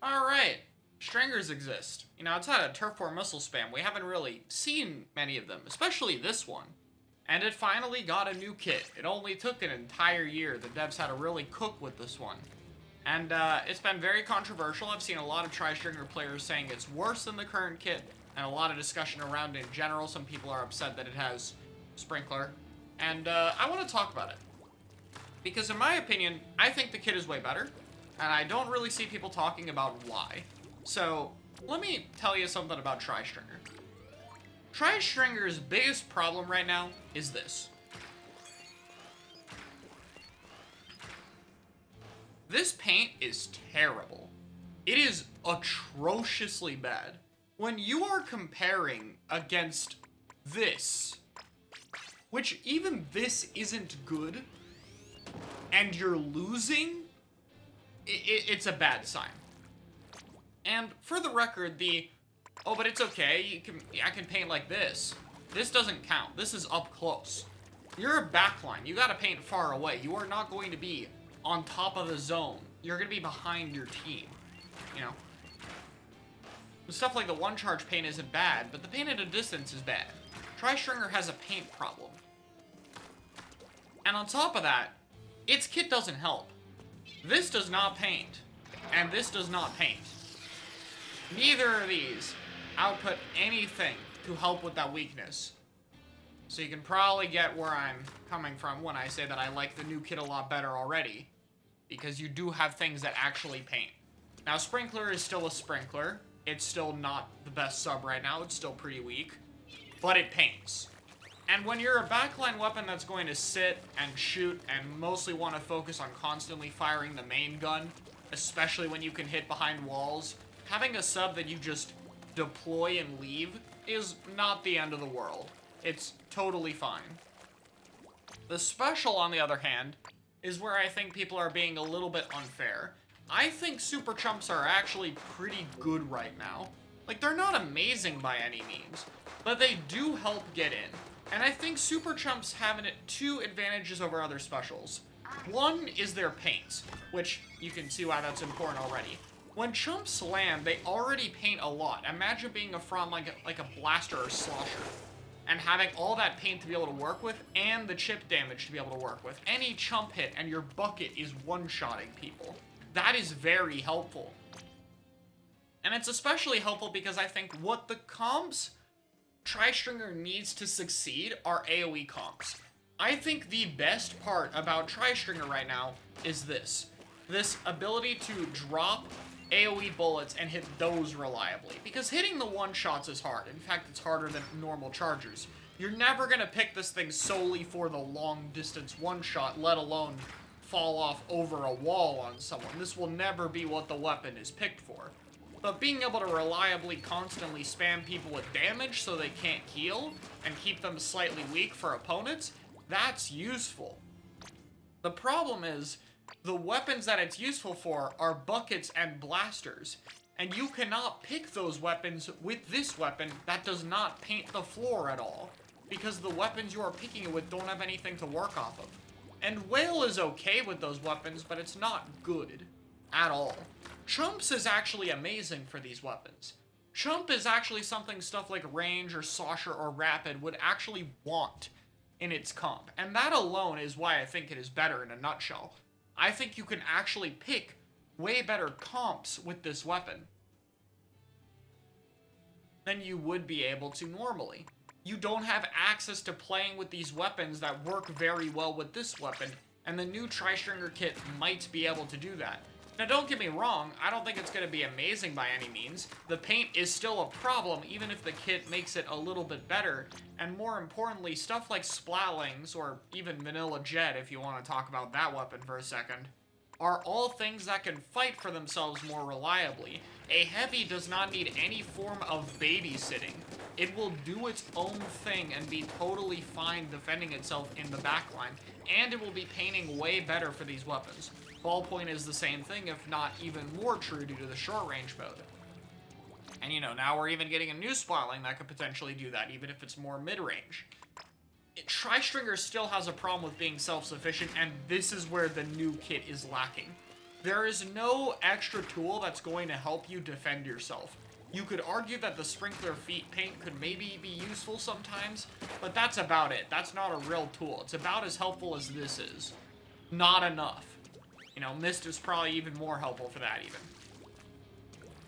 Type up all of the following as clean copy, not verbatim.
Alright, stringers exist. You know, outside of Turf War missile spam, we haven't really seen many of them, especially this one. And it finally got a new kit. It only took an entire year. The devs had to really cook with this one. And it's been very controversial. I've seen a lot of Tri-Stringer players saying it's worse than the current kit, and a lot of discussion around it in general. Some people are upset that it has Sprinkler. And I want to talk about it. Because in my opinion, I think the kit is way better, and I don't really see people talking about why. So, let me tell you something about Tri-Stringer. Tri-Stringer's biggest problem right now is this. This paint is terrible. It is atrociously bad. When you are comparing against this, which even this isn't good, and you're losing, it's a bad sign. And for the record, oh, but it's okay, I can paint like this. This doesn't count. This is up close. You're a backline. You gotta paint far away. You are not going to be on top of the zone. You're gonna be behind your team, you know? Stuff like the one charge paint isn't bad, but the paint at a distance is bad. Tri-Stringer has a paint problem. And on top of that, its kit doesn't help. This does not paint, and this does not paint. Neither of these output anything to help with that weakness. So you can probably get where I'm coming from when I say that I like the new kit a lot better already, because you do have things that actually paint. Now, Sprinkler is still a Sprinkler. It's still not the best sub right now. It's still pretty weak, but it paints. And when you're a backline weapon that's going to sit and shoot and mostly want to focus on constantly firing the main gun, especially when you can hit behind walls, having a sub that you just deploy and leave is not the end of the world. It's totally fine. The special, on the other hand, is where I think people are being a little bit unfair. I think super chumps are actually pretty good right now. Like, they're not amazing by any means, but they do help get in. And I think super chumps have two advantages over other specials. One is their paints, which you can see why that's important already. When chumps land, they already paint a lot. Imagine being a front like a blaster or slosher, and having all that paint to be able to work with, and the chip damage to be able to work with. Any chump hit, and your bucket is one-shotting people. That is very helpful. And it's especially helpful because I think what the comps Tri-Stringer needs to succeed are AoE comps. I think the best part about Tri-Stringer right now is this. This ability to drop AoE bullets and hit those reliably. Because hitting the one-shots is hard. In fact, it's harder than normal chargers. You're never going to pick this thing solely for the long-distance one-shot, let alone fall off over a wall on someone. This will never be what the weapon is picked for. But being able to reliably constantly spam people with damage so they can't heal, and keep them slightly weak for opponents, that's useful. The problem is, the weapons that it's useful for are buckets and blasters, and you cannot pick those weapons with this weapon that does not paint the floor at all, because the weapons you are picking it with don't have anything to work off of. And Whale is okay with those weapons, but it's not good at all. Chumps is actually amazing for these weapons. Chump is actually something stuff like Range or Sasha or Rapid would actually want in its comp. And that alone is why I think it is better in a nutshell. I think you can actually pick way better comps with this weapon than you would be able to normally. You don't have access to playing with these weapons that work very well with this weapon, and the new Tri-Stringer kit might be able to do that. Now, don't get me wrong, I don't think it's going to be amazing by any means. The paint is still a problem, even if the kit makes it a little bit better. And more importantly, stuff like Splatlings, or even Vanilla Jet, if you want to talk about that weapon for a second, are all things that can fight for themselves more reliably. A heavy does not need any form of babysitting. It will do its own thing and be totally fine defending itself in the backline, and it will be painting way better for these weapons. Ballpoint is the same thing, if not even more true due to the short range mode. And you know, now we're even getting a new Splatling that could potentially do that, even if it's more mid-range. Tri-Stringer still has a problem with being self-sufficient, and this is where the new kit is lacking. There is no extra tool that's going to help you defend yourself. You could argue that the sprinkler feet paint could maybe be useful sometimes, but that's about it. That's not a real tool. It's about as helpful as this is. Not enough. You know, mist is probably even more helpful for that even.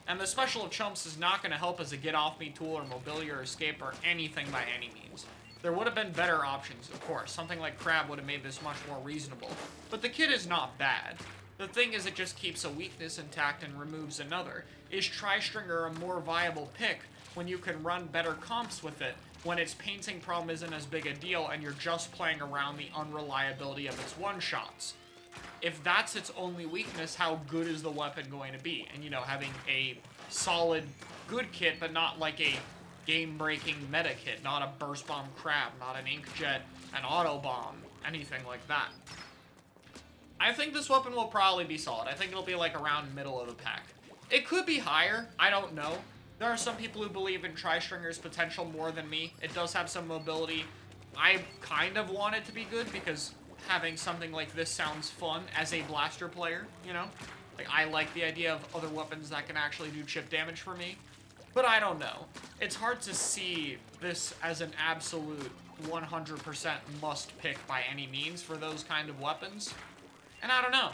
And the special of chumps is not going to help as a get-off-me tool or mobility or escape or anything by any means. There would have been better options, of course. Something like crab would have made this much more reasonable. But the kit is not bad. The thing is, it just keeps a weakness intact and removes another. Is Tri-Stringer a more viable pick when you can run better comps with it, when its painting problem isn't as big a deal and you're just playing around the unreliability of its one-shots? If that's its only weakness, how good is the weapon going to be? And, you know, having a solid, good kit, but not like a game-breaking meta kit, not a burst bomb crab, not an inkjet, an auto bomb, anything like that. I think this weapon will probably be solid. I think it'll be like around middle of the pack. It could be higher, I don't know. There are some people who believe in Tri-Stringer's potential more than me. It does have some mobility. I kind of want it to be good because having something like this sounds fun as a blaster player, you know? Like, I like the idea of other weapons that can actually do chip damage for me. But I don't know. It's hard to see this as an absolute 100% must pick by any means for those kind of weapons. And I don't know.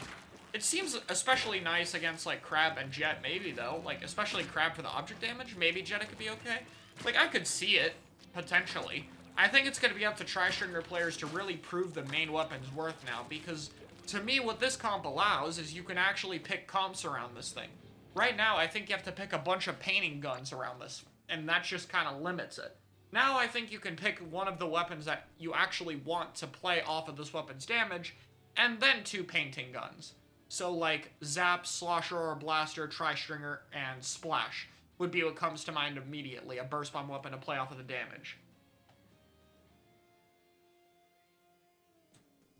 It seems especially nice against, like, Crab and Jet, maybe, though. Like, especially Crab for the object damage. Maybe Jet could be okay. Like, I could see it, potentially. I think it's going to be up to Tri-Stringer players to really prove the main weapon's worth now, because to me, what this comp allows is you can actually pick comps around this thing. Right now, I think you have to pick a bunch of painting guns around this, and that just kind of limits it. Now I think you can pick one of the weapons that you actually want to play off of this weapon's damage, and then 2 painting guns. So like Zap, Slosher or Blaster, Tri-Stringer, and Splash would be what comes to mind immediately, a burst bomb weapon to play off of the damage.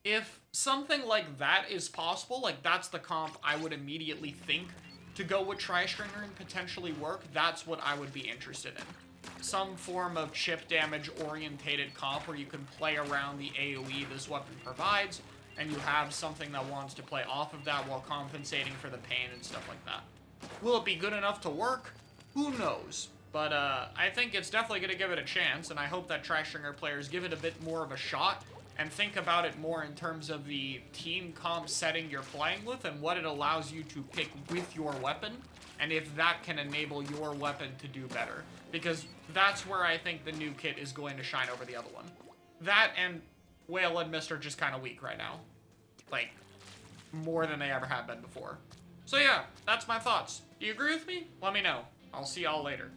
If something like that is possible, like that's the comp I would immediately think to go with Tri-Stringer and potentially work, that's what I would be interested in. Some form of chip damage orientated comp where you can play around the AoE this weapon provides, and you have something that wants to play off of that while compensating for the pain and stuff like that. Will it be good enough to work? Who knows? But I think it's definitely going to give it a chance, and I hope that Tri-Stringer players give it a bit more of a shot and think about it more in terms of the team comp setting you're playing with and what it allows you to pick with your weapon, and if that can enable your weapon to do better. Because that's where I think the new kit is going to shine over the other one. That and Whale and Mist are just kind of weak right now. Like, more than they ever have been before. So yeah, that's my thoughts. Do you agree with me? Let me know. I'll see y'all later.